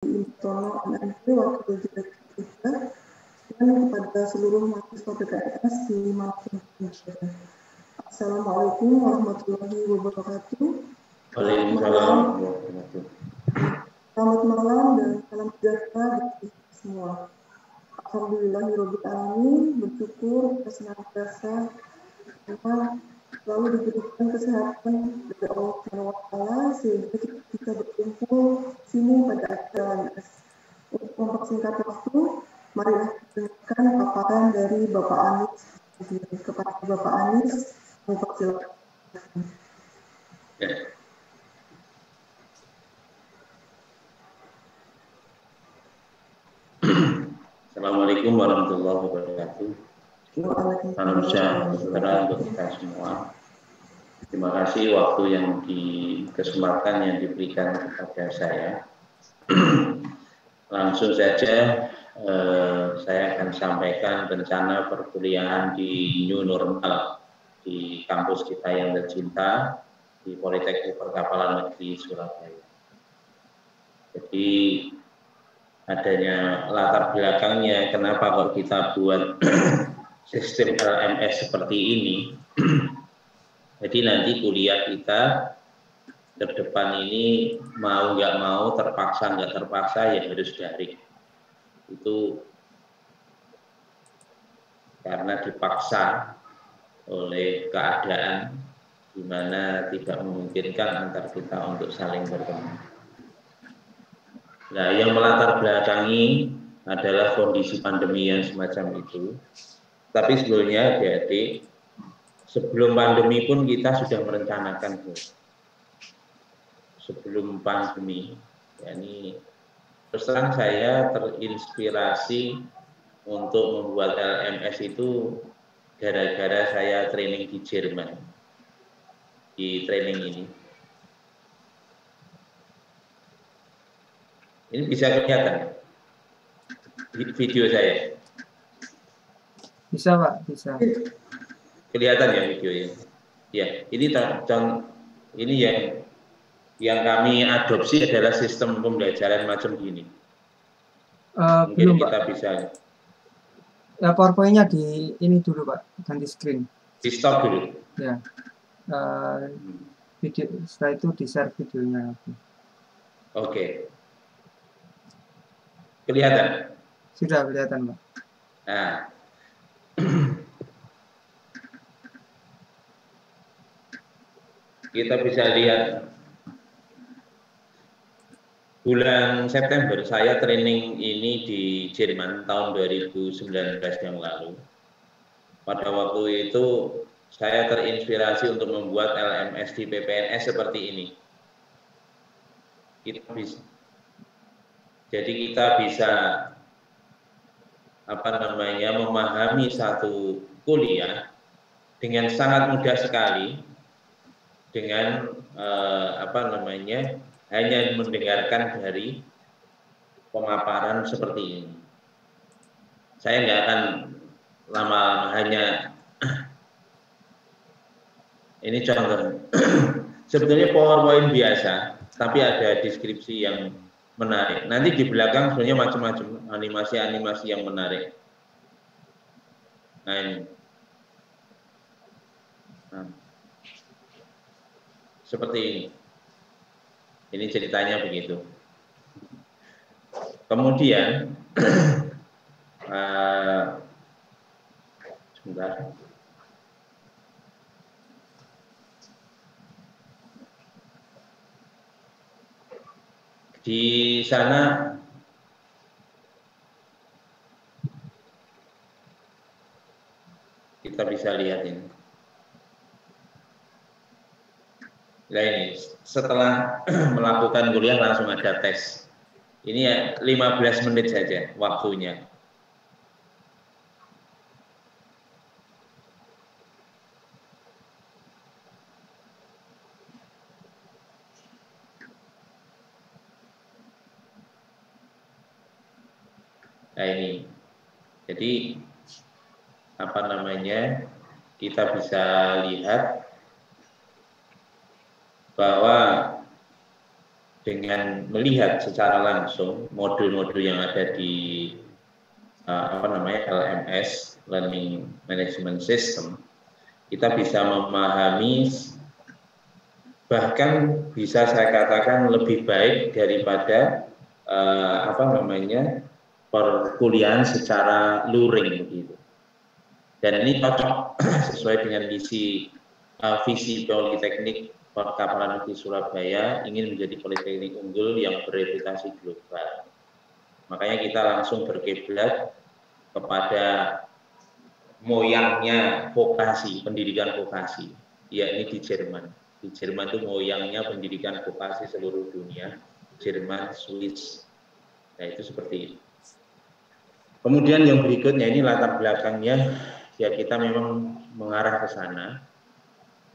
Tono MNP Wakil Direktur 3 dan kepada seluruh mahasiswa PKS di Malang. Assalamualaikum warahmatullahi wabarakatuh. Waalaikumsalam. Selamat malam dan salam sejahtera bagi semua. Alhamdulillahirabbil alamin, bersyukur kita senantiasa karena selalu diberikan kesehatan dari Allah Subhanahu wa taala sehingga kita bisa berkumpul sini pada acara LMS. Untuk mempersingkat waktu, marilah kita dengarkan paparan dari Bapak Anies. Kepada Bapak Anies, mempersilakan. Assalamualaikum warahmatullahi wabarakatuh. Salam sejahtera untuk kita semua. Terima kasih waktu yang kesempatan yang diberikan kepada saya. Langsung saja saya akan sampaikan rencana perkuliahan di New Normal di kampus kita yang tercinta di Politeknik Perkapalan Negeri Surabaya. Jadi adanya latar belakangnya kenapa kok kita buat sistem LMS seperti ini. Jadi nanti kuliah kita ke depan ini mau nggak mau, terpaksa nggak terpaksa ya harus daring. Itu karena dipaksa oleh keadaan di mana tidak memungkinkan antar kita untuk saling bertemu. Nah, yang melatar belakangi adalah kondisi pandemi yang semacam itu. Tapi sebelumnya adik-adik, sebelum pandemi pun kita sudah merencanakan. Sebelum pandemi, yakni terus terang saya terinspirasi untuk membuat LMS itu gara-gara saya training di Jerman. Di training ini. Ini bisa kelihatan video saya? Bisa Pak, bisa. Kelihatan ya videonya? Ya, ini ini yang kami adopsi adalah sistem pembelajaran macam gini. Mungkin belum kita Pak. bisa. Ya, PowerPoint-nya di ini dulu Pak, ganti screen. Di stop dulu. Ya. Video setelah itu di-share videonya. Oke. Kelihatan? Sudah kelihatan Pak. Nah, kita bisa lihat bulan September saya training ini di Jerman tahun 2019 yang lalu. Pada waktu itu saya terinspirasi untuk membuat LMS di PPNS seperti ini. Jadi kita bisa memahami satu kuliah dengan sangat mudah sekali dengan hanya mendengarkan dari pemaparan seperti ini. Saya nggak akan lama-lama, hanya ini contoh. Sebetulnya PowerPoint biasa, tapi ada deskripsi yang menarik. Nanti di belakang sebenarnya macam-macam animasi-animasi yang menarik. Nah ini. Nah. Seperti ini. Ini ceritanya begitu. Kemudian, sebentar. Di sana kita bisa lihat ini. Nah ini, setelah melakukan kuliah langsung ada tes. Ini ya 15 menit saja waktunya. Nah ini, jadi kita bisa lihat bahwa dengan melihat secara langsung modul-modul yang ada di LMS, Learning Management System, kita bisa memahami, bahkan bisa saya katakan lebih baik daripada perkuliahan secara luring begitu. Dan ini cocok sesuai dengan visi Politeknik Perkapalan Negeri Surabaya ingin menjadi politeknik unggul yang bereputasi global. Makanya kita langsung berkiblat kepada moyangnya vokasi, pendidikan vokasi, yakni di Jerman. Di Jerman itu moyangnya pendidikan vokasi seluruh dunia, Jerman, Swiss. Nah, itu seperti itu. Kemudian yang berikutnya ini latar belakangnya, ya kita memang mengarah ke sana.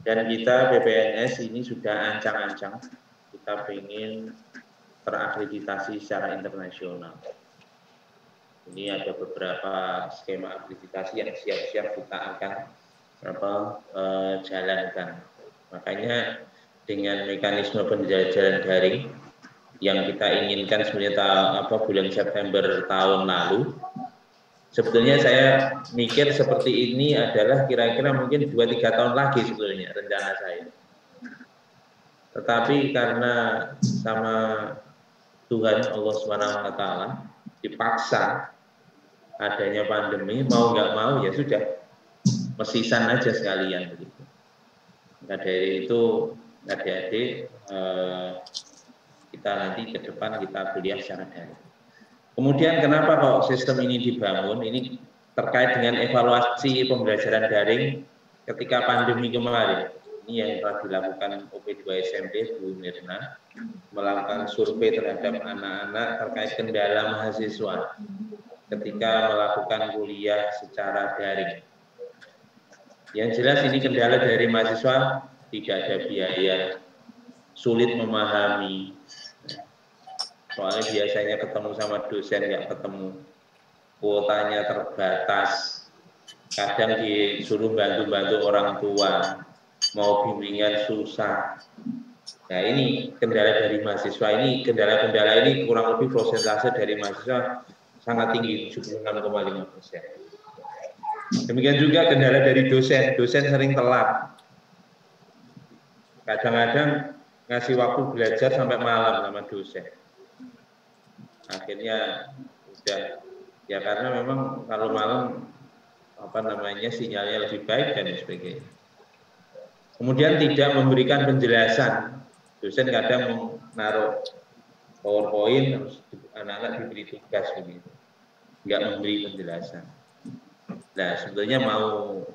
Dan kita PPNS ini sudah ancang-ancang, kita ingin terakreditasi secara internasional. Ini ada beberapa skema akreditasi yang siap-siap kita akan jalankan. Makanya dengan mekanisme pembelajaran daring yang kita inginkan sebenarnya bulan September tahun lalu, sebetulnya saya mikir seperti ini adalah kira-kira mungkin 2-3 tahun lagi sebetulnya rencana saya. Tetapi karena sama Tuhan Allah SWT dipaksa adanya pandemi, mau nggak mau ya sudah, mesisan aja sekalian begitu. Nah dari itu adik-adik kita nanti ke depan kita kuliah secara daring. Kemudian kenapa kok sistem ini dibangun? Ini terkait dengan evaluasi pembelajaran daring ketika pandemi kemarin. Ini yang telah dilakukan OP2 SMP Bu Mirna, melakukan survei terhadap anak-anak terkait kendala mahasiswa ketika melakukan kuliah secara daring. Yang jelas ini kendala dari mahasiswa, tidak ada biaya, sulit memahami. Soalnya biasanya ketemu sama dosen nggak ketemu, kuotanya terbatas, kadang disuruh bantu-bantu orang tua, mau bimbingan susah. Nah ini kendala dari mahasiswa, ini kendala-kendala ini kurang lebih persentase dari mahasiswa sangat tinggi, 76,5%. Demikian juga kendala dari dosen sering telat. Kadang-kadang ngasih waktu belajar sampai malam sama dosen. Akhirnya udah ya karena memang kalau malam sinyalnya lebih baik dan sebagainya. Kemudian tidak memberikan penjelasan. Dosen kadang menaruh PowerPoint, anak-anak diberi tugas begitu, nggak memberi penjelasan. Nah sebetulnya mau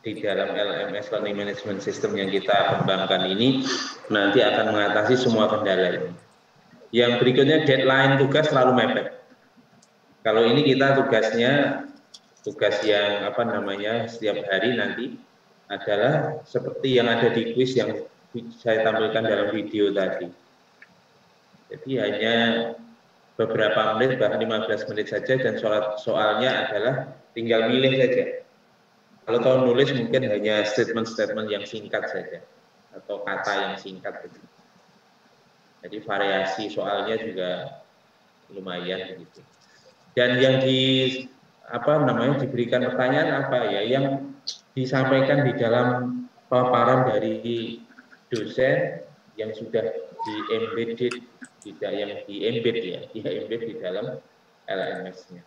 di dalam LMS Learning Management System yang kita kembangkan ini nanti akan mengatasi semua kendala ini. Yang berikutnya deadline tugas selalu mepet. Kalau ini kita tugas yang setiap hari nanti adalah seperti yang ada di kuis yang saya tampilkan dalam video tadi. Jadi hanya beberapa menit, bahkan 15 menit saja, dan soalnya adalah tinggal milih saja. Kalau tahu nulis mungkin hanya statement-statement yang singkat saja, atau kata yang singkat. Jadi variasi soalnya juga lumayan begitu. Dan yang diberikan pertanyaan apa ya, yang disampaikan di dalam paparan dari dosen yang sudah di-embed di dalam LMS-nya.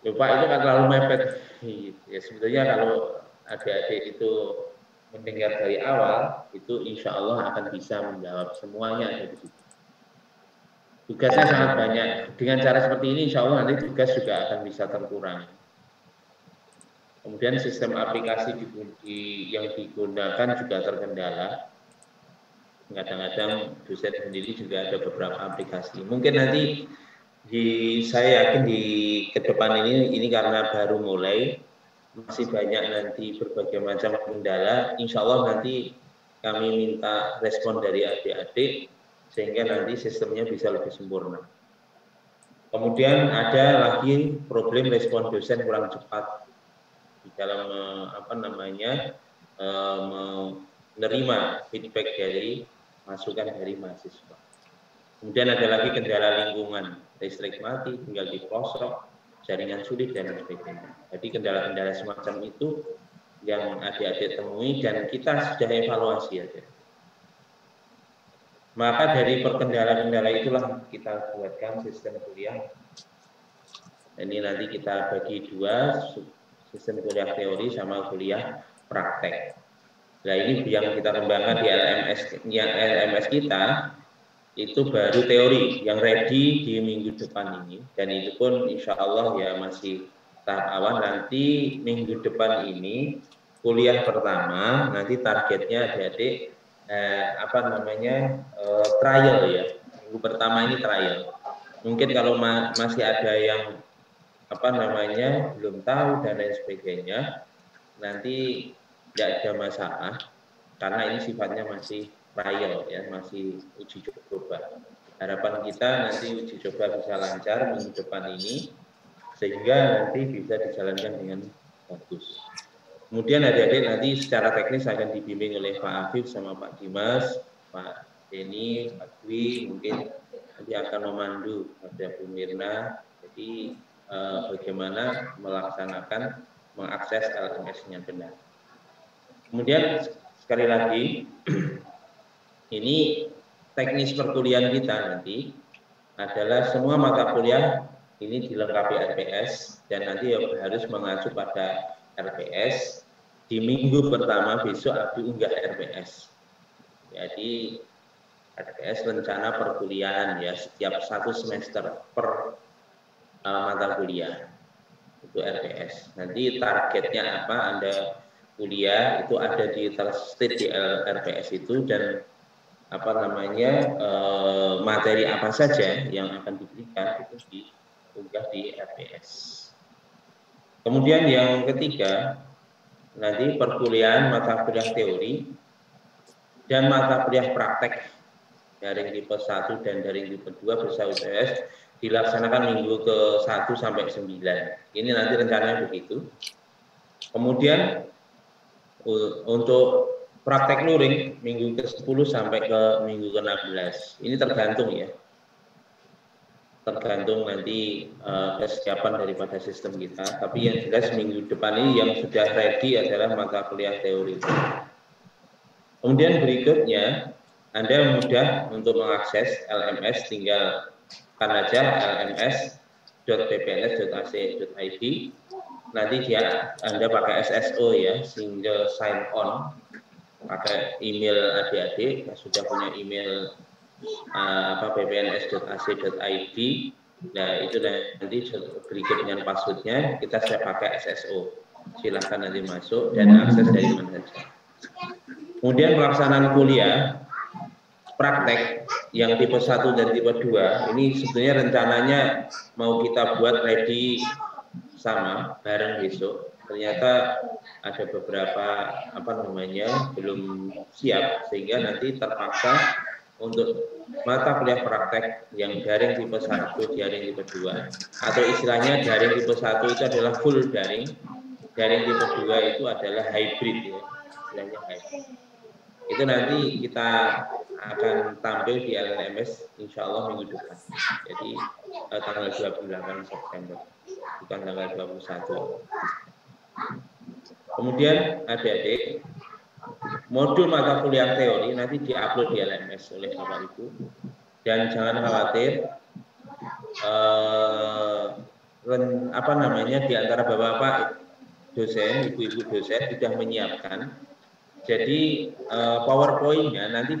Lupa itu kan terlalu mepet. Ya sebetulnya kalau adik-adik itu mendengar dari awal, itu insya Allah akan bisa menjawab semuanya ada di situ. Tugasnya sangat banyak. Dengan cara seperti ini, insya Allah nanti tugas juga akan bisa terkurangi. Kemudian sistem aplikasi yang digunakan juga terkendala. Kadang-kadang dosen sendiri juga ada beberapa aplikasi. Mungkin nanti saya yakin ke depan ini karena baru mulai, masih banyak nanti berbagai macam kendala. Insya Allah nanti kami minta respon dari adik-adik sehingga nanti sistemnya bisa lebih sempurna. Kemudian ada lagi problem respon dosen kurang cepat di dalam menerima feedback dari masukan dari mahasiswa. Kemudian ada lagi kendala lingkungan, listrik mati, tinggal di pelosok, jaringan sulit dan sebagainya. Jadi kendala-kendala semacam itu yang adik-adik temui dan kita sudah evaluasi aja. Maka dari perkendala-kendala itulah kita buatkan sistem kuliah. Ini nanti kita bagi dua, sistem kuliah teori sama kuliah praktek. Nah ini yang kita kembangkan di LMS kita itu baru teori yang ready di minggu depan ini, dan itu pun insya Allah ya masih tahap awal. Nanti minggu depan ini kuliah pertama, nanti targetnya adik-adik trial ya. Minggu pertama ini trial. Mungkin kalau masih ada yang belum tahu dan lain sebagainya, nanti tidak ada masalah karena ini sifatnya masih trial ya, masih uji coba. Harapan kita nanti uji coba bisa lancar minggu depan ini sehingga nanti bisa dijalankan dengan bagus. Kemudian adik-adik nanti secara teknis akan dibimbing oleh Pak Afif sama Pak Dimas, Pak Denny, Pak Dwi, mungkin nanti akan memandu pada Bu Mirna. Jadi bagaimana melaksanakan mengakses LMS-nya benar. Kemudian sekali lagi ini teknis perkuliahan kita nanti adalah semua mata kuliah ini dilengkapi RPS dan nanti harus mengacu pada RPS. Di minggu pertama besok diunggah RPS. Jadi RPS rencana perkuliahan ya, setiap 1 semester per mata kuliah itu RPS. Nanti targetnya apa? Anda kuliah itu ada di terstate di RPS itu dan materi apa saja yang akan diberikan itu diunggah di RPS. Kemudian yang ketiga, nanti perkuliahan mata kuliah teori dan mata kuliah praktek daring tipe 1 dan daring tipe 2 bersama UTS dilaksanakan minggu ke-1 sampai 9. Ini nanti rencananya begitu. Kemudian untuk praktek luring minggu ke-10 sampai ke minggu ke-16. Ini tergantung ya. Tergantung nanti kesiapan daripada sistem kita. Tapi yang jelas minggu depan ini yang sudah ready adalah mata kuliah teori. Kemudian berikutnya, Anda mudah untuk mengakses LMS, tinggal kan aja lms.ppns.ac.id. Nanti Anda pakai SSO ya, single sign on, pakai email adik-adik, sudah punya email ppns.ac.id. Nah itu nanti berikut dengan passwordnya kita saya pakai SSO. Silahkan nanti masuk dan akses dari mana saja. Kemudian pelaksanaan kuliah praktek yang tipe 1 dan tipe 2 ini sebetulnya rencananya mau kita buat ready sama bareng besok. Ternyata ada beberapa belum siap sehingga nanti terpaksa untuk mata kuliah praktek yang daring tipe 1, daring tipe 2 atau istilahnya daring tipe 1 itu adalah full daring, daring tipe 2 itu adalah hybrid ya, istilahnya hybrid. Itu nanti kita akan tampil di LMS insya Allah minggu depan. Jadi tanggal 28 September, bukan tanggal 21. Kemudian adik-adik, modul mata kuliah teori nanti diupload di LMS oleh Bapak Ibu. Dan jangan khawatir, di antara Bapak-bapak dosen, ibu-ibu dosen sudah menyiapkan. Jadi PowerPoint-nya nanti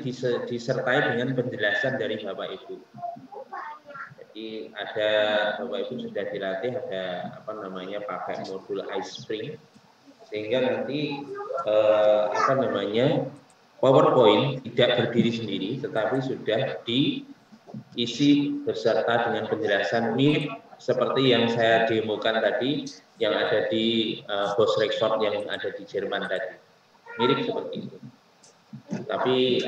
disertai dengan penjelasan dari Bapak Ibu. Jadi ada Bapak Ibu sudah dilatih ada pakai modul iSpring sehingga nanti PowerPoint tidak berdiri sendiri tetapi sudah diisi beserta dengan penjelasan mirip seperti yang saya demokan tadi yang ada di Bosch Rexroth yang ada di Jerman tadi. Mirip seperti itu. Tapi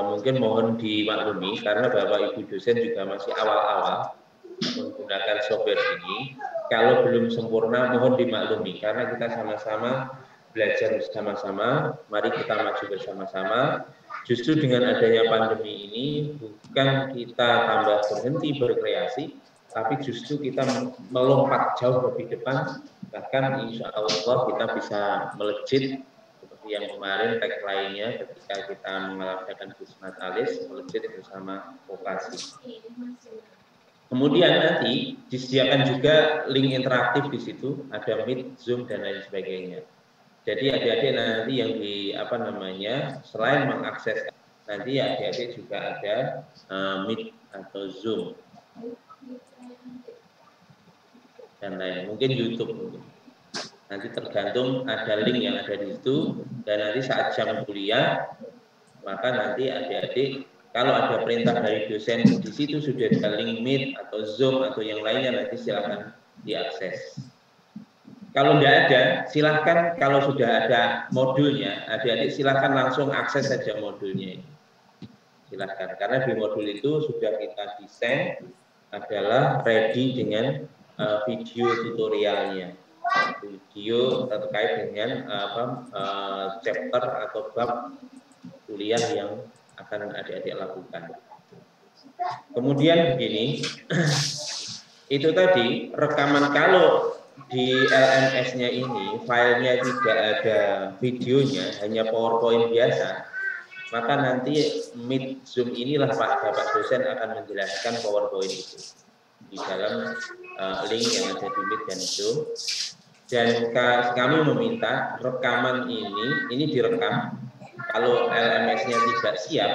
mungkin mohon dimaklumi karena Bapak Ibu dosen juga masih awal-awal menggunakan software ini. Kalau belum sempurna mohon dimaklumi karena kita sama-sama belajar bersama-sama. Mari kita maju bersama-sama. justru dengan adanya pandemi ini bukan kita tambah berhenti berkreasi, tapi justru kita melompat jauh lebih depan, bahkan insya Allah kita bisa melejit seperti yang kemarin tagline-nya ketika kita mengadakan Bisnatalis, melejit bersama vokasi. Kemudian nanti disediakan juga link interaktif di situ, ada Meet, Zoom dan lain sebagainya. Jadi adik-adik nanti yang selain mengakses, nanti adik-adik juga ada Meet atau Zoom dan lain, mungkin YouTube mungkin. Nanti tergantung ada link yang ada di situ, dan nanti saat jam kuliah maka nanti adik-adik kalau ada perintah dari dosen di situ sudah ada link Meet atau Zoom atau yang lainnya, nanti silakan diakses. Kalau tidak ada, silahkan kalau sudah ada modulnya, adik-adik silahkan langsung akses saja modulnya. Silahkan, karena di modul itu sudah kita desain adalah ready dengan video tutorialnya, video terkait dengan chapter atau bab kuliah yang akan adik-adik lakukan. Kemudian begini, itu tadi rekaman, kalau di LMS-nya ini filenya tidak ada videonya, hanya PowerPoint biasa, maka nanti Meet Zoom inilah Bapak dosen akan menjelaskan PowerPoint itu di dalam link yang ada di Meet dan Zoom. Dan kami meminta rekaman ini direkam. Kalau LMS-nya tidak siap,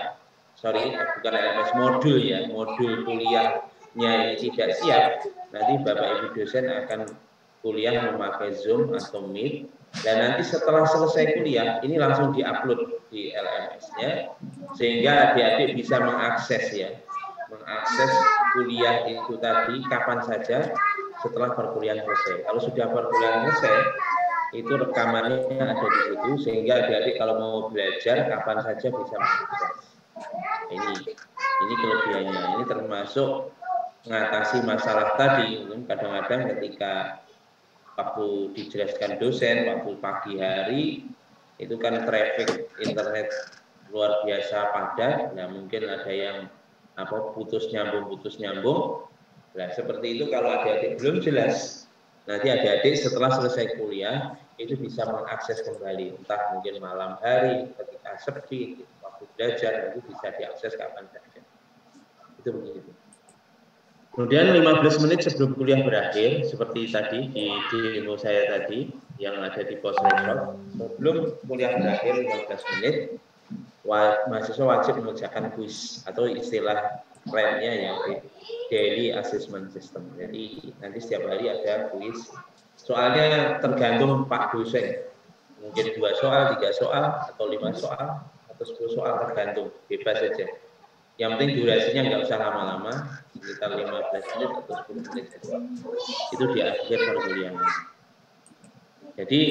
bukan LMS, modul ya, modul kuliahnya ini tidak siap, nanti Bapak Ibu dosen akan kuliah memakai Zoom atau Meet, dan nanti setelah selesai kuliah ini langsung diupload di LMS-nya, sehingga adik-adik bisa mengakses kuliah itu tadi kapan saja setelah perkuliahan selesai. Kalau sudah perkuliahan selesai, itu rekamannya ada di situ, sehingga adik-adik kalau mau belajar kapan saja bisa mengakses. Ini kelebihannya. Ini termasuk mengatasi masalah tadi. Kadang-kadang ketika waktu dijelaskan dosen, waktu pagi hari, itu kan traffic internet luar biasa padat. Nah, mungkin ada yang putus nyambung. Nah, seperti itu kalau adik-adik belum jelas, nanti adik-adik setelah selesai kuliah itu bisa mengakses kembali, entah mungkin malam hari ketika sepi, waktu belajar, itu bisa diakses kapan saja. Itu begitu. Kemudian 15 menit sebelum kuliah berakhir, seperti tadi di demo saya tadi yang ada di post record, sebelum kuliah berakhir 15 menit, mahasiswa wajib mengerjakan kuis atau istilah lainnya yang daily assessment system. Jadi nanti setiap hari ada kuis. Soalnya tergantung Pak dosen, mungkin 2 soal, 3 soal, atau 5 soal, atau 10 soal, tergantung, bebas saja. Yang penting durasinya nggak usah lama-lama, sekitar 15 menit atau 10 menit saja. Itu di akhir perkuliahan. Jadi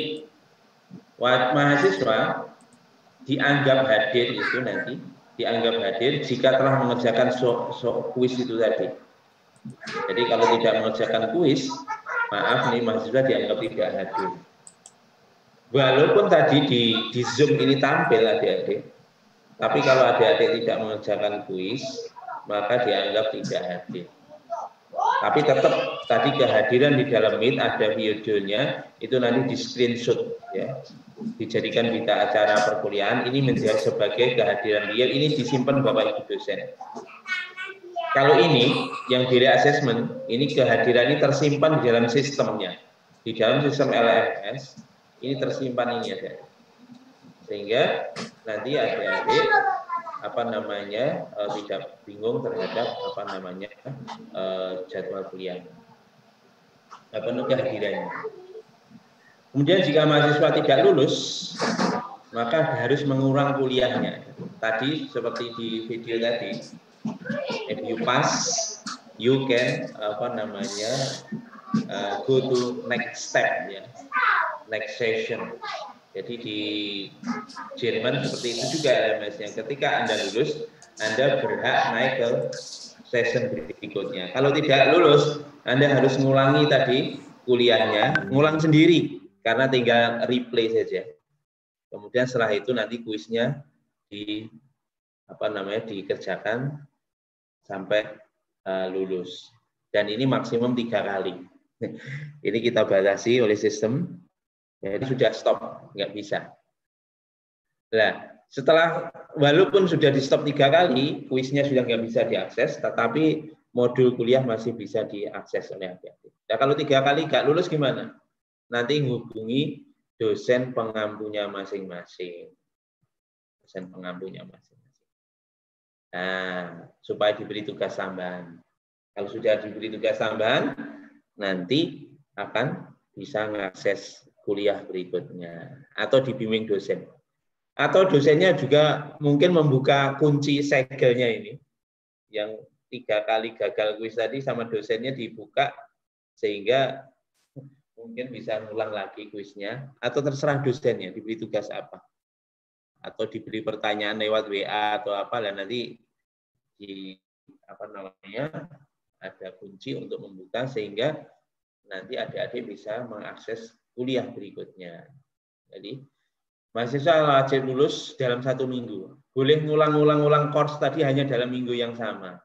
mahasiswa dianggap hadir itu nanti, dianggap hadir jika telah mengerjakan kuis itu tadi. Jadi kalau tidak mengerjakan kuis, maaf nih, mahasiswa dianggap tidak hadir. Walaupun tadi di Zoom ini tampil adik-adik, tapi kalau adik-adik tidak mengerjakan kuis, maka dianggap tidak hadir. Tapi tetap tadi kehadiran di dalam Meet ada videonya, itu nanti di screenshot ya, dijadikan berita acara perkuliahan, ini menjadi sebagai kehadiran dia, ini disimpan Bapak Ibu dosen. Kalau ini yang daily assessment, ini kehadiran ini tersimpan di dalam sistemnya, di dalam sistem LMS ini tersimpan ini ada, sehingga nanti adik-adik tidak bingung terhadap jadwal kuliah, kehadirannya. Kemudian jika mahasiswa tidak lulus, maka harus mengulang kuliahnya. Tadi seperti di video tadi. If you pass, you can go to next step ya, next session. Jadi di Jerman seperti itu juga LMS-nya. Ketika Anda lulus, Anda berhak naik ke session berikutnya. Kalau tidak lulus, Anda harus ngulangi tadi kuliahnya, ngulang sendiri karena tinggal replay saja. Kemudian setelah itu nanti kuisnya dikerjakan sampai lulus. Dan ini maksimum 3 kali. Ini kita batasi oleh sistem. Jadi sudah stop, nggak bisa. Nah, setelah walaupun sudah di stop 3 kali, kuisnya sudah nggak bisa diakses, tetapi modul kuliah masih bisa diakses oleh adik-adik. Nah, kalau 3 kali nggak lulus gimana? Nanti hubungi dosen pengampunya masing-masing. Dosen pengampunya masing-masing. Nah, supaya diberi tugas tambahan. Kalau sudah diberi tugas tambahan, nanti akan bisa mengakses kuliah berikutnya atau dibimbing dosen. Atau dosennya juga mungkin membuka kunci segelnya ini, yang 3 kali gagal kuis tadi sama dosennya dibuka, sehingga mungkin bisa ngulang lagi kuisnya, atau terserah dosennya diberi tugas apa. Atau diberi pertanyaan lewat WA atau apa, dan nanti ada kunci untuk membuka, sehingga nanti adik-adik bisa mengakses kuliah berikutnya. Jadi mahasiswa wajib lulus dalam 1 minggu. Boleh ngulang-ulang course tadi hanya dalam minggu yang sama.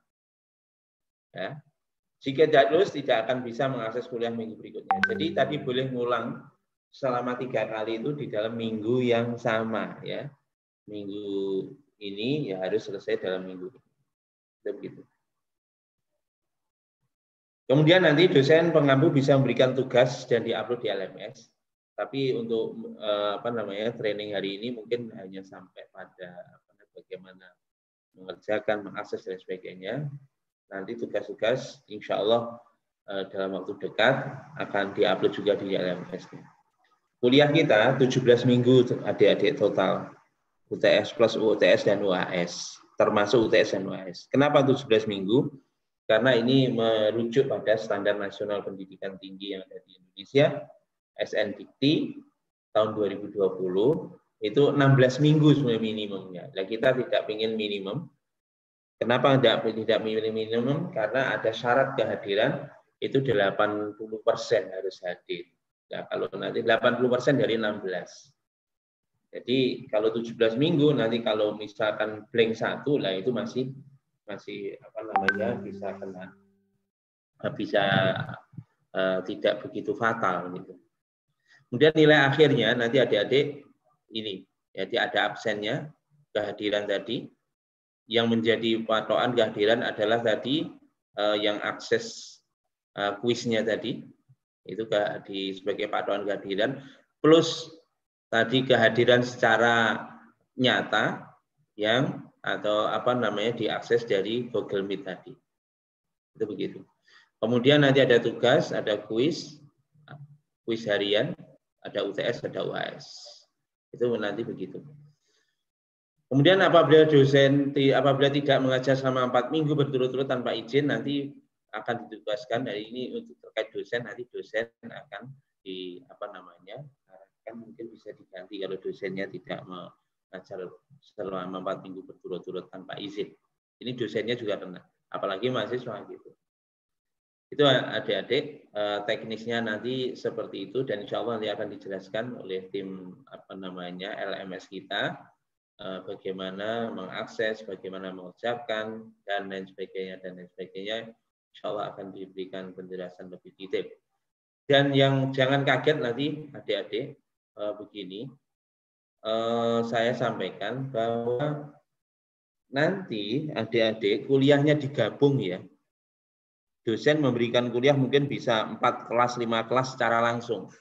Ya. Jika tidak lulus, tidak akan bisa mengakses kuliah minggu berikutnya. Jadi tadi boleh ngulang selama 3 kali itu di dalam minggu yang sama. Ya. Minggu ini ya harus selesai dalam minggu ini. Begitu. Kemudian nanti dosen pengampu bisa memberikan tugas dan diupload di LMS. Tapi untuk training hari ini mungkin hanya sampai pada bagaimana mengerjakan, mengakses dan sebagainya. Nanti tugas-tugas insya Allah dalam waktu dekat akan diupload juga di LMS. Kuliah kita 17 minggu adik-adik total. UTS plus UTS dan UAS. Termasuk UTS dan UAS. Kenapa 17 minggu? Karena ini merujuk pada Standar Nasional Pendidikan Tinggi yang ada di Indonesia, SNDikti tahun 2020 itu 16 minggu sebenarnya minimumnya. Nah, kita tidak ingin minimum. Kenapa tidak minimum? Karena ada syarat kehadiran itu 80% harus hadir. Nah, kalau nanti 80% dari 16. Jadi kalau 17 minggu nanti kalau misalkan blank 1 lah itu masih bisa tidak begitu fatal gitu. Kemudian nilai akhirnya nanti adik-adik ini, jadi ada absennya, kehadiran tadi, yang menjadi patokan kehadiran adalah tadi yang akses kuisnya tadi, itu sebagai patokan kehadiran, plus tadi kehadiran secara nyata yang diakses dari Google Meet tadi. Itu begitu. Kemudian nanti ada tugas, ada kuis harian, ada UTS, ada UAS. Itu nanti begitu. Kemudian apabila tidak mengajar selama 4 minggu berturut-turut tanpa izin, nanti akan ditugaskan dari ini untuk terkait dosen, nanti dosen akan kan mungkin bisa diganti kalau dosennya tidak mengajar selama 4 minggu berturut-turut tanpa izin. Ini dosennya juga kena, apalagi mahasiswa gitu. Itu adik-adik teknisnya nanti seperti itu, dan insya Allah nanti akan dijelaskan oleh tim LMS kita bagaimana mengakses, bagaimana mengucapkan dan lain sebagainya. Insya Allah akan diberikan penjelasan lebih detail. Dan yang jangan kaget nanti adik-adik begini, saya sampaikan bahwa nanti adik-adik kuliahnya digabung ya. Dosen memberikan kuliah mungkin bisa 4 kelas, 5 kelas secara langsung.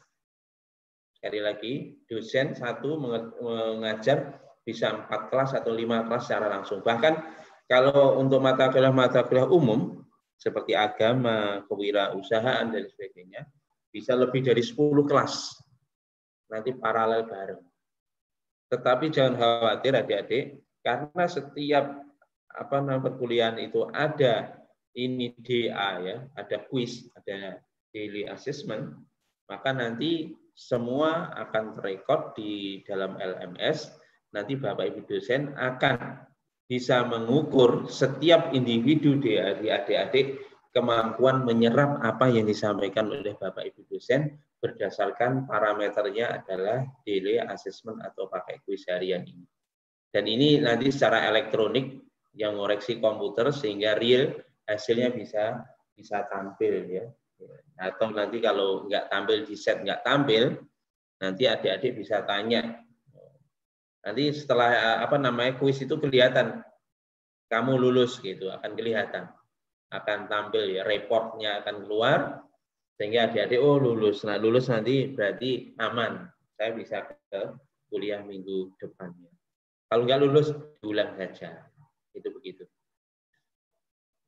Sekali lagi, dosen satu mengajar bisa 4 kelas atau 5 kelas secara langsung. Bahkan kalau untuk mata kuliah umum, seperti agama, kewirausahaan, dan sebagainya, bisa lebih dari 10 kelas. Nanti paralel bareng. Tetapi jangan khawatir adik-adik, karena setiap perkuliahan itu ada ini DA ya, ada quiz, ada daily assessment, maka nanti semua akan terekod di dalam LMS. Nanti Bapak Ibu dosen akan bisa mengukur setiap individu di adik-adik kemampuan menyerap apa yang disampaikan oleh Bapak Ibu dosen berdasarkan parameternya adalah daily assessment atau pakai quiz harian ini. Dan ini nanti secara elektronik yang ngoreksi komputer sehingga real hasilnya bisa tampil ya. Atau nanti kalau nggak tampil di set nggak tampil, nanti adik-adik bisa tanya. Nanti setelah kuis itu kelihatan kamu lulus gitu, akan kelihatan, akan tampil ya, reportnya akan keluar sehingga adik-adik oh lulus. Nah lulus nanti berarti aman, saya bisa ke kuliah minggu depannya. Kalau nggak lulus diulang saja, itu begitu.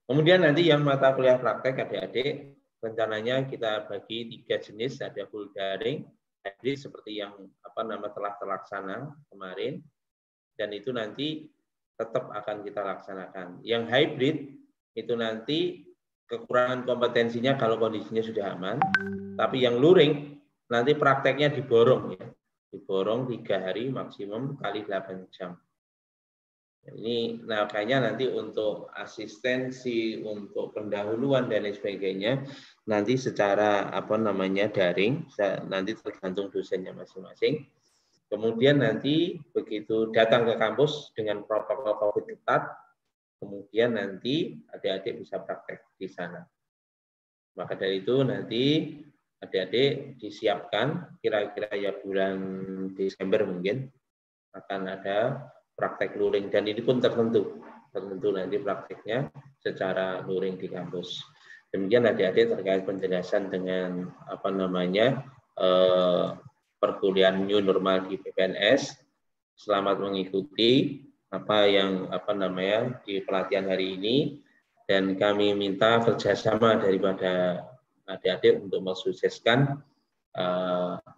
Kemudian nanti yang mata kuliah praktek adik-adik rencananya kita bagi 3 jenis, ada full daring, hybrid seperti yang telah terlaksana kemarin, dan itu nanti tetap akan kita laksanakan. Yang hybrid itu nanti kekurangan kompetensinya kalau kondisinya sudah aman, tapi yang luring nanti prakteknya diborong ya, diborong 3 hari maksimum kali 8 jam. Ini makanya nanti untuk asistensi, untuk pendahuluan dan lain sebagainya nanti secara daring, nanti tergantung dosennya masing-masing. Kemudian nanti begitu datang ke kampus dengan protokol COVID ketat, kemudian nanti adik-adik bisa praktek di sana. Maka dari itu nanti adik-adik disiapkan kira-kira ya bulan Desember mungkin akan ada praktek luring, dan ini pun tertentu nanti prakteknya secara luring di kampus. Demikian adik-adik terkait penjelasan dengan perkuliahan new normal di PPNS. Selamat mengikuti apa yang di pelatihan hari ini, dan kami minta kerjasama daripada adik-adik untuk mensukseskan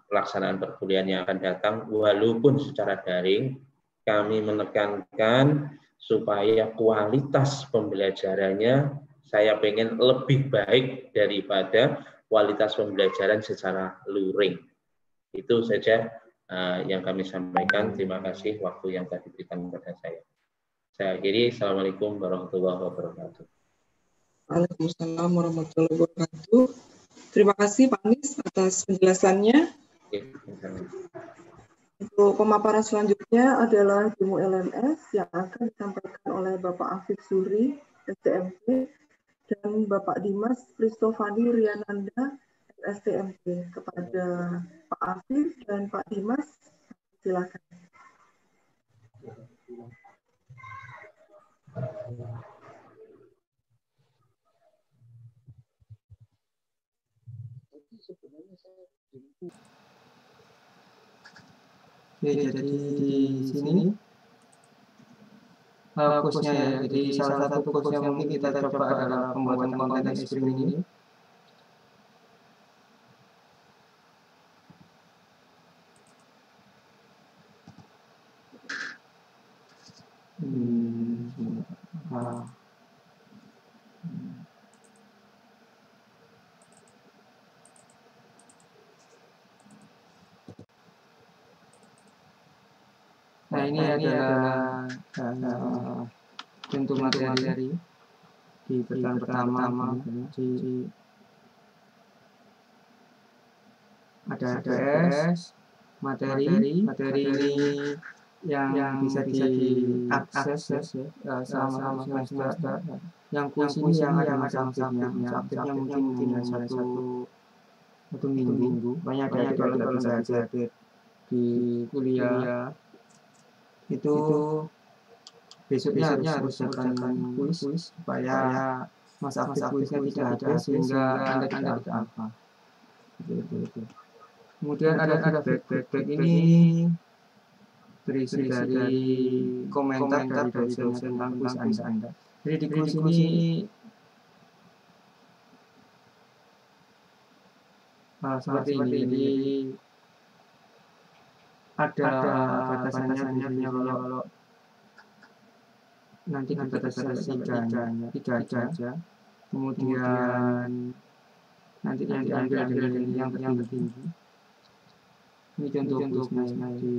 pelaksanaan perkuliahan yang akan datang walaupun secara daring. Kami menekankan supaya kualitas pembelajarannya saya pengen lebih baik daripada kualitas pembelajaran secara luring. Itu saja yang kami sampaikan. Terima kasih waktu yang telah diberikan kepada saya. Saya akhiri. Assalamualaikum warahmatullahi wabarakatuh. Waalaikumsalam warahmatullahi wabarakatuh. Terima kasih Pak Anies atas penjelasannya. Untuk pemaparan selanjutnya adalah demo LMS yang akan disampaikan oleh Bapak Afif Suri, STMP, dan Bapak Dimas Kristofani Riananda, STMP. Kepada Pak Afif dan Pak Dimas, silakan. Oke, jadi di sini fokusnya ya. Jadi salah satu fokusnya mungkin kita coba adalah pembuatan konten Spring ini. Nah, ini adalah bentuk materi di pertemuan pertama. Jadi ada ADS, materi ini yang bisa diakses ya, selama semester. Yang kuis ini yang ada aktifnya mungkin hanya satu minggu. Banyak ada kalau tidak bisa hadir di kuliah itu besoknya harus siapkan kuis supaya masa kuisnya tidak ada sehingga Anda tidak apa. Gitu. Kemudian ada feedback ini berisi dari komentar dari dosen tentang kuis Anda. Jadi di kuis ini seperti ini. Jadi ada batasannya kalau nanti batasan 3 aja. Kemudian nanti diambil dari yang tertinggi. Ini contoh kuisnya di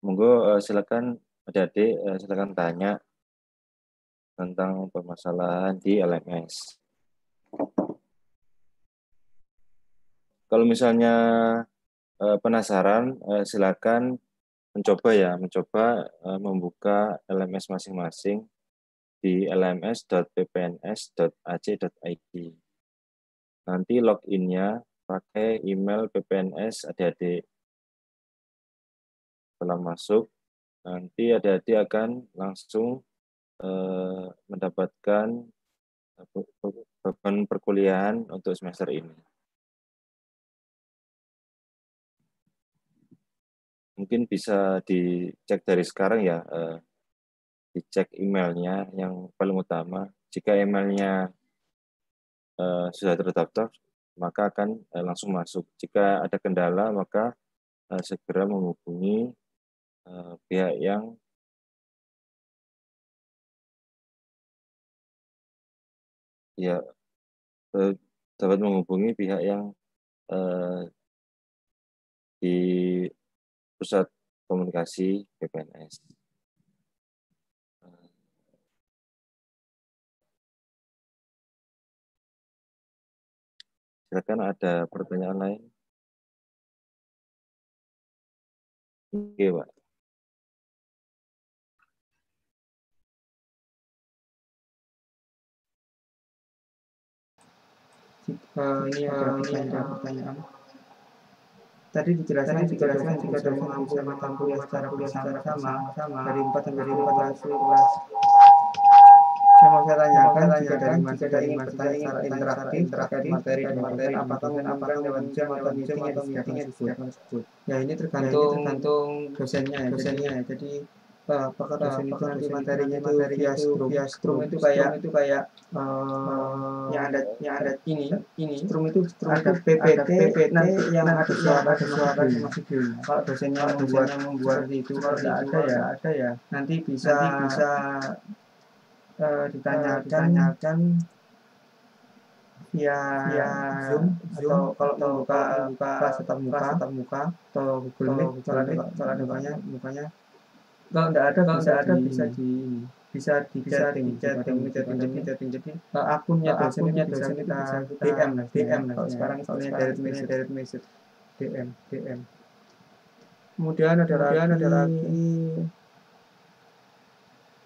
Monggo silakan adik-adik silakan tanya tentang permasalahan di LMS. Kalau misalnya penasaran, silakan mencoba membuka LMS masing-masing di lms.ppns.ac.id. Nanti login-nya pakai email PPNS adik-adik. Setelah masuk, nanti adik-adik akan langsung mendapatkan beban perkuliahan untuk semester ini. Mungkin bisa dicek dari sekarang ya, dicek emailnya yang paling utama. Jika emailnya sudah terdaftar, maka akan langsung masuk. Jika ada kendala, maka segera menghubungi pihak yang dapat menghubungi pihak yang di pusat komunikasi PPNS. Silakan, ada pertanyaan lain? Oke, Pak. Ini ada pertanyaan. Tadi dijelaskan jika dosen bisa mengambil mata kuliah secara bersama-sama dari 4 sampai 12 kelas. Saya mau tanyakan jika dari mahasiswa ingin bertanya secara interaktif terkait materi dan konten, apakah menggunakan lewat Zoom atau meeting yang disediakan tersebut? Ya, ini tergantung dosennya ya. Jadi apakah dosen itu nanti materinya itu via Zoom itu kayak yang ada ini Zoom itu ada PPT nanti yang ada suara sama video. Kalau dosennya membuat itu ada ya nanti bisa ditanyakan via Zoom atau kalau membuka kelas tatap muka atau Google Meet kalau ada mukanya. Kalau tidak ada bisa di chatting. Jadi akunnya dosen bisa kita DM. Kalau sekarang istilahnya direct message DM. Kemudian ada lagi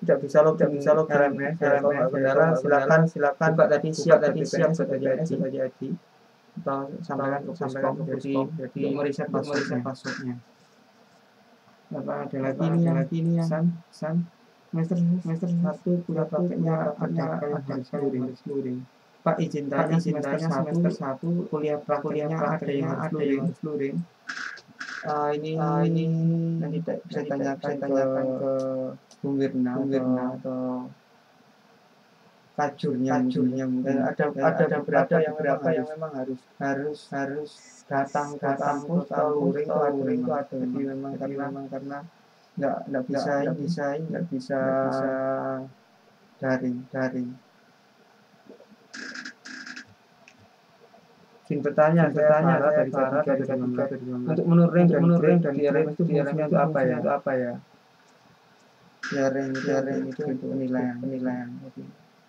tidak bisa login LMS. Kalau nggak kendala silakan buka tadi siap adik-adik atau sampaikan ke Puskom jadi meriset passwordnya. Apa ada lagi ini yang semester 1 kuliah prakteknya ada luring. Pak izin tanya semester 1 kuliah prakteknya ada yang harus luring. Ini nanti saya tanyakan ke Bung Wirna atau kajurnya mungkin ada beberapa yang memang harus datang kampus atau luring itu ada. Jadi memang karena nggak bisa daring. Izin bertanya saya dari untuk menurun dan DRM itu fungsinya untuk apa ya? DRM itu untuk penilaian.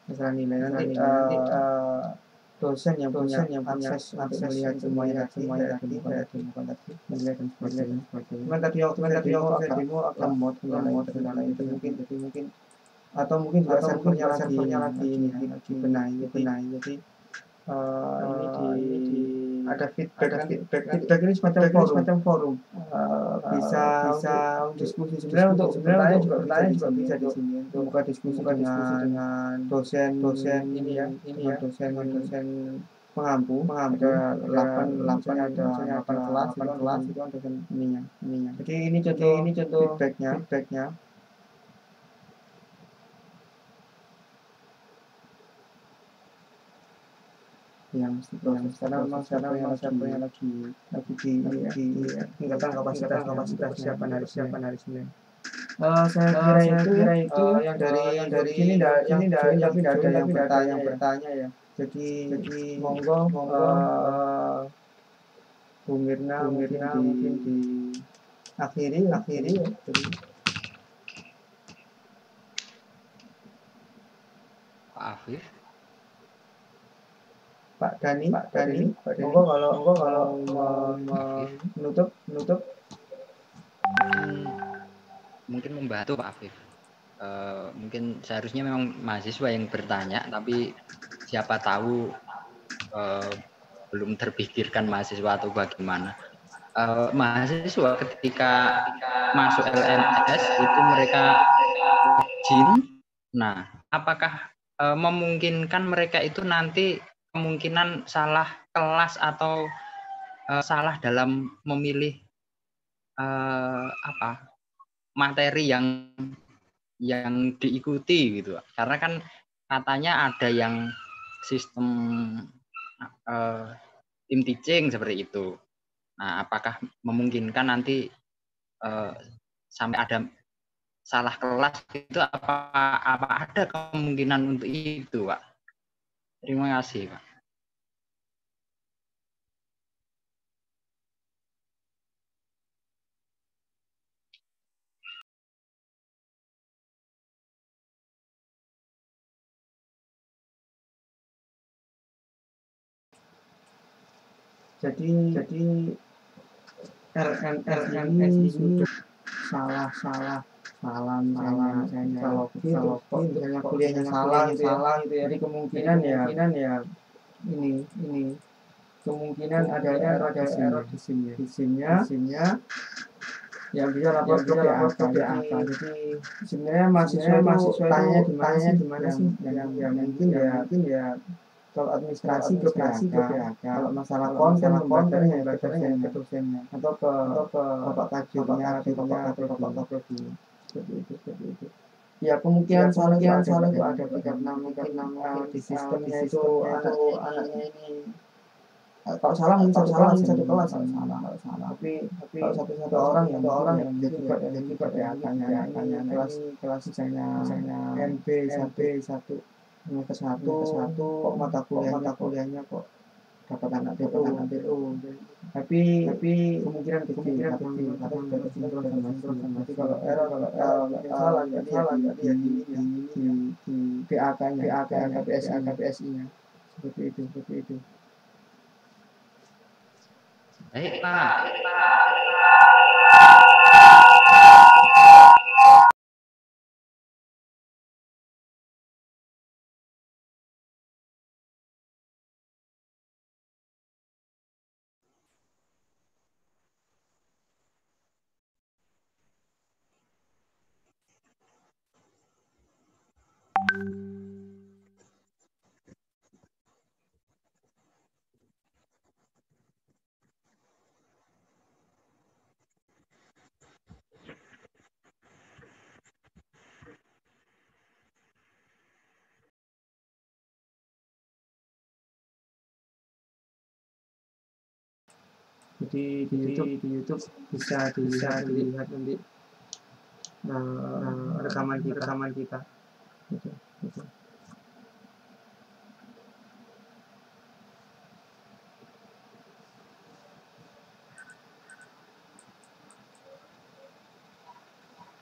Masalah nilai nanti dosen yang punya akses melihat semuanya bukan tadi nilai dan sebagainya. Cuman tadi waktu saya demo lemot kendala itu mungkin atau mungkin juga servernya lagi dibenahi. Jadi ini ada feedback ini semacam forum. Bisa diskusi sebenarnya untuk bertanya juga bisa di sini untuk buka diskusi dengan dosen ini ya dosen pengampu ada 8 kelas itu dosen ininya. Jadi ini contoh feedbacknya. Yang karena memang siapa yang lagi tingkatan kapasitas persiapan hari Senin. Saya kira itu yang dari sini tapi tidak ada yang bertanya ya. Jadi monggo Bung Mirna mungkin akhiri ya. Pak Afif, Pak Dani, monggo kalau menutup mungkin membantu Pak Afif. Mungkin seharusnya memang mahasiswa yang bertanya, tapi siapa tahu belum terpikirkan mahasiswa atau bagaimana. Mahasiswa ketika masuk LMS itu mereka izin. Nah, apakah memungkinkan mereka itu nanti kemungkinan salah kelas atau salah dalam memilih materi yang diikuti gitu, karena kan katanya ada yang sistem tim teaching seperti itu. Nah, apakah memungkinkan nanti sampai ada salah kelas itu, apa ada kemungkinan untuk itu, Pak? Terima kasih, Pak. Jadi LMS ini sudah salah misalnya kalau misalnya kuliahnya salah gitu ya. Jadi kemungkinan ya ini kemungkinan ada error di SIM-nya ya bisa lapor ke PAK. Jadi sebenarnya mahasiswa tanya di mana sih yang mungkin ya kalau administrasi ke PAK, kalau masalah konten membacarannya ke dosennya atau ke bapak tajirnya atau bapak prodi seperti itu. Ya kemungkinan salah itu ada karena mungkin di sistemnya itu anaknya ini kalau salah mungkin satu kelas salah. Tapi kalau satu orang yang jadi PAK-nya kelas misalnya NB 1 ke 1 kok mata kuliahnya kok dapat anak DU. Tapi kemungkinan kecil karena bersinkron sama. Tapi kalau error salah jadi di PAK-nya KPSI-nya seperti itu. Baik, Pak. Jadi di YouTube bisa dilihat nanti rekaman kita. Gitu.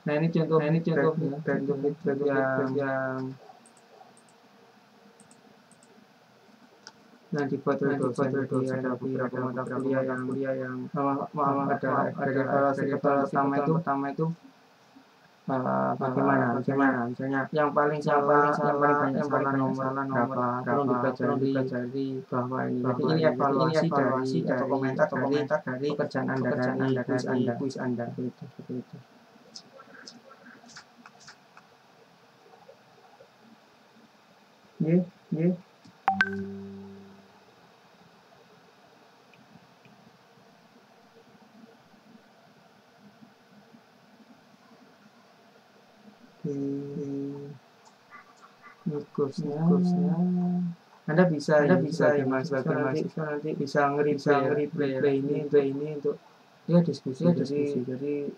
Nah ini contoh yang nah dibuat oleh dosen. Ada beberapa mata kuliah yang ada evaluasi pertama itu bagaimana misalnya yang paling banyak salah nomor berapa perlu dipelajari bahwa ini. Jadi ini evaluasi dari atau komentar dari pekerjaan Anda dari kuis Anda seperti itu. Ye. Kursnya Anda bisa ya mahasiswa nanti bisa nge-replay ini untuk ya diskusi. Jadi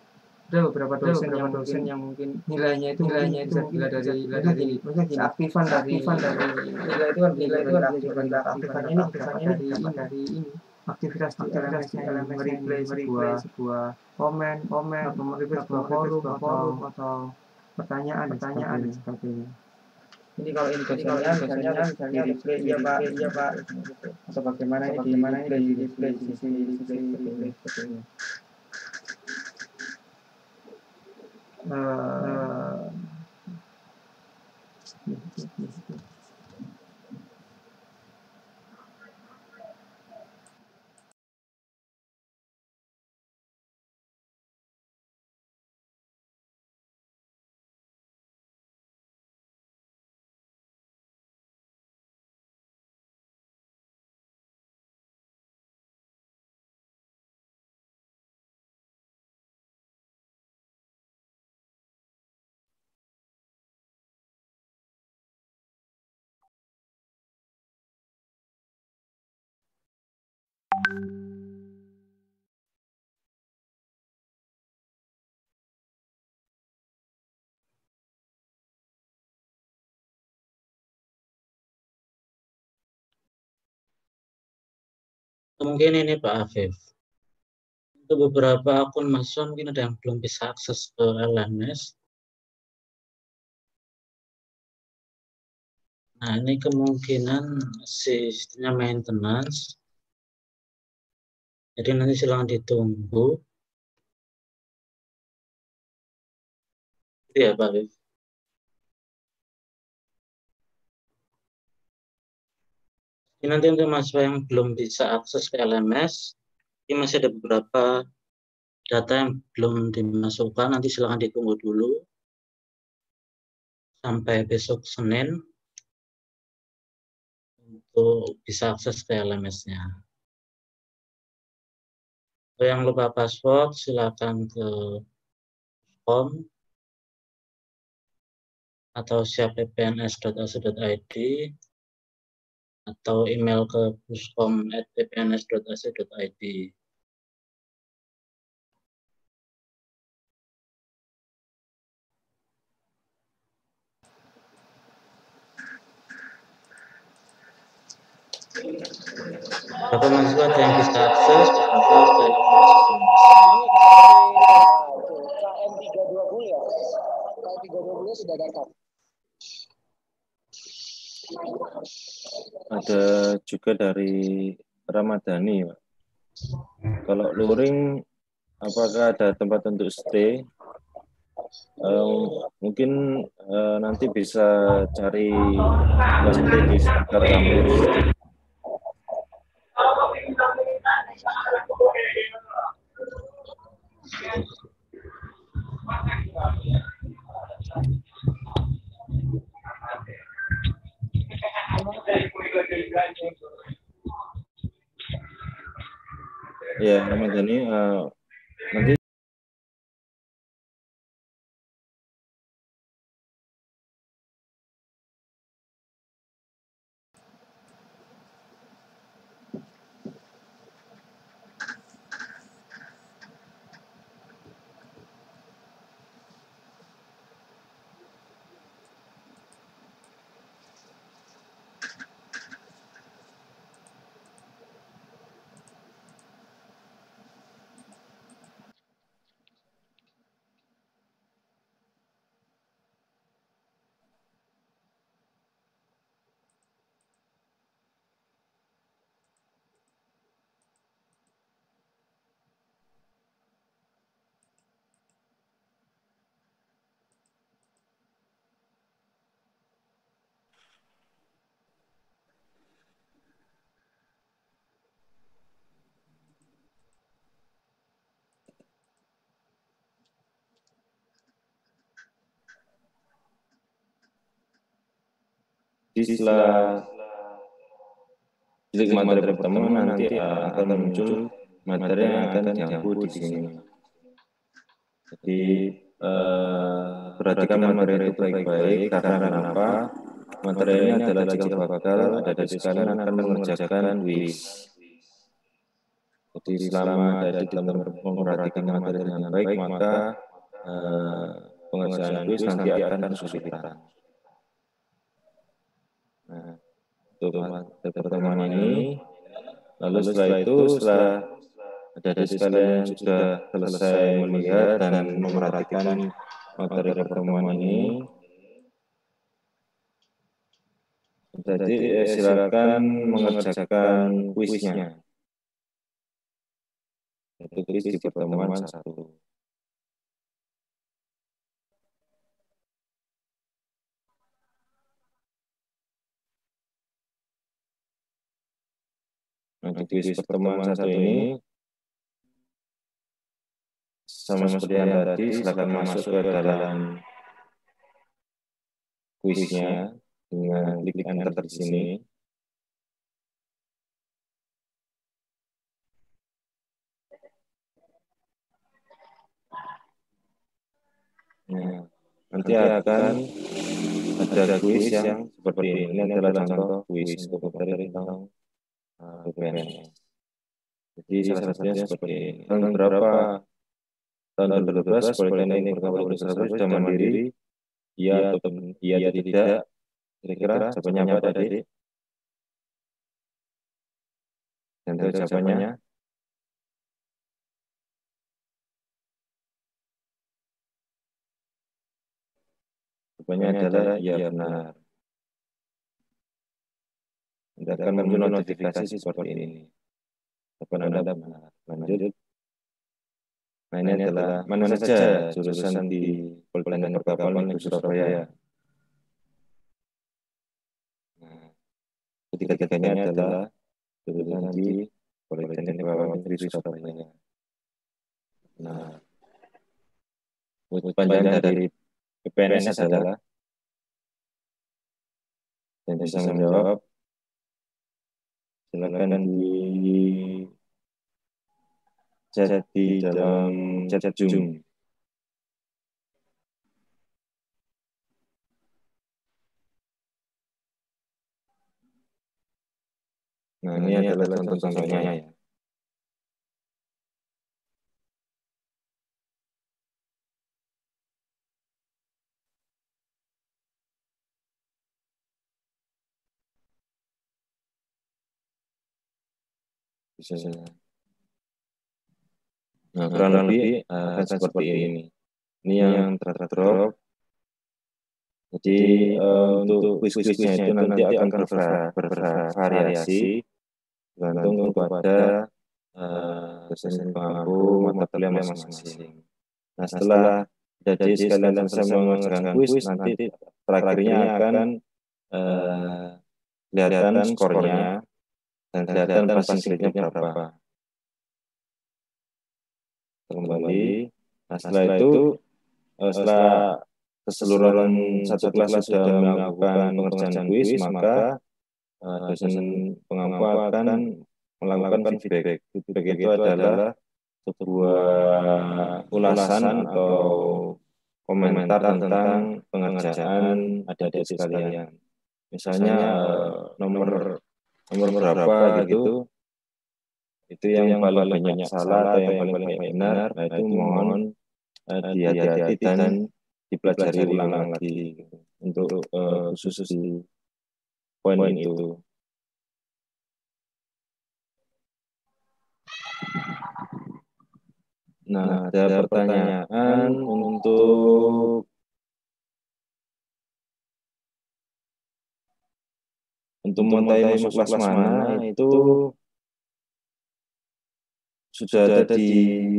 ada beberapa dosen yang mungkin nilainya itu bisa dilihat dari keaktifan dari nilai itu kan aktifan ini dari ini aktivitas di LMS-nya, mereplay sebuah komen, mereplay sebuah forum atau pertanyaan dan sebagainya. Ini kalau ini misalnya di replay iya pak, atau bagaimana ini di replay sebagainya. Mungkin ini Pak Afif. Untuk beberapa akun mahasiswa mungkin ada yang belum bisa akses ke LMS. Nah, ini kemungkinan sistemnya maintenance. Jadi nanti silakan ditunggu. Iya Pak Afif. Ini nanti untuk mahasiswa yang belum bisa akses ke LMS, ini masih ada beberapa data yang belum dimasukkan, nanti silakan ditunggu dulu sampai besok Senin untuk bisa akses ke LMS-nya. Kalau yang lupa password, silakan ke com atau siapppns.ac.id atau email ke puskom@ppns.ac.id. Berapa mahasiswa ada yang bisa akses? KM320 ya? KM320 sudah datang. Ada juga dari Ramadhani, Pak. Kalau luring, apakah ada tempat untuk stay? Mungkin nanti bisa cari stay di sekitar kampus. Ya, Ramadhani, nanti setelah jilid materi pertama nanti akan muncul materi yang akan diangkut di sini. Jadi perhatikan materi itu baik-baik karena kenapa? Materi ini adalah cikal bakal ada di sekalian akan mengerjakan WIS. Jadi selama ada di dalam memperhatikan materi dengan baik, maka pengerjaan WIS nanti akan kesulitan. Nah, untuk pertemuan ini Lalu setelah itu, setelah adik-adik sekalian sudah selesai melihat dan memerhatikan materi pertemuan ini, jadi silakan mengerjakan kuisnya. Itu kuis di pertemuan 1. Nah, di kuis pertemuan 1 ini, sama seperti yang tadi, silakan masuk ke dalam kuisnya dengan klik enter di sini. Nah, nanti akan ada kuis yang seperti ini. Ini adalah contoh kuis untuk materi tentang PPNS. Jadi salah satunya seperti ini. Tahun berapa? Tahun 2012 Politeknik Pertama Surabaya sudah mandiri? Iya atau tidak? Kira-kira jawabannya apa tadi? Dan jawabannya? Jawabannya adalah iya benar. Anda akan muncul notifikasi seperti ini. Jawaban Anda benar. Lanjut. Nah, ini adalah mana saja jurusan di Politeknik Perkapalan Negeri Surabaya. Nah, ketiga-tiganya adalah jurusan di Politeknik Perkapalan Negeri Surabaya. Nah, panjang dari PPNS adalah yang bisa menjawab, silakan di chat di dalam chat Zoom. Nah, ini adalah contoh-contohnya ya. Bisa saja. Nah, kurang lebih akan seperti ini. Ini yang terdrop. Jadi untuk kuis-kuisnya itu nanti akan bervariasi tergantung kepada dosen pengampu mata kuliah masing-masing. Nah, setelah jadi sekalian selesai mengerjakan kuis, nanti terakhirnya akan kelihatan skornya dan kelihatan passing grade-nya berapa. Kembali. Nah, setelah itu, setelah keseluruhan satu kelas sudah melakukan pengerjaan kuis, maka dosen pengampu akan melakukan feedback. Feedback itu adalah sebuah ulasan atau komentar tentang pengerjaan adik-adik sekalian. Misalnya nomor berapa gitu, itu yang paling banyak salah atau yang paling banyak benar, nah itu mohon dihati-hati dan dipelajari ulang lagi gitu, untuk khusus di poin itu. Nah, ada pertanyaan untuk mengetahui masuk kelas mana itu sudah ada di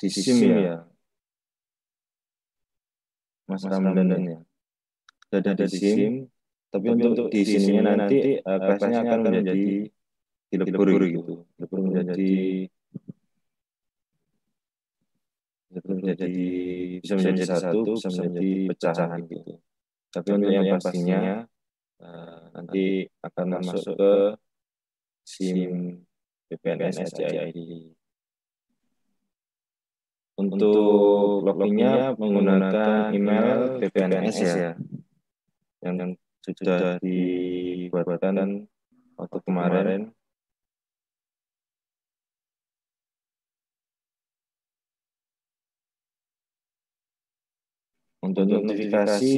SIM ya, Mas Ramdan ya. Sudah ada di SIM, tapi untuk di sininya nanti kelasnya akan menjadi dilebur gitu, dilebur menjadi bisa menjadi satu, bisa menjadi pecahan gitu. Tapi untuk yang pastinya nanti akan masuk ke SIM PPNS HCID. Untuk login-nya menggunakan email PPNS ya, yang sudah dibuatkan waktu kemarin. Untuk notifikasi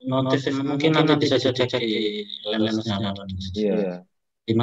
notif mungkin nanti bisa dicek di LMS-nya. Iya. Di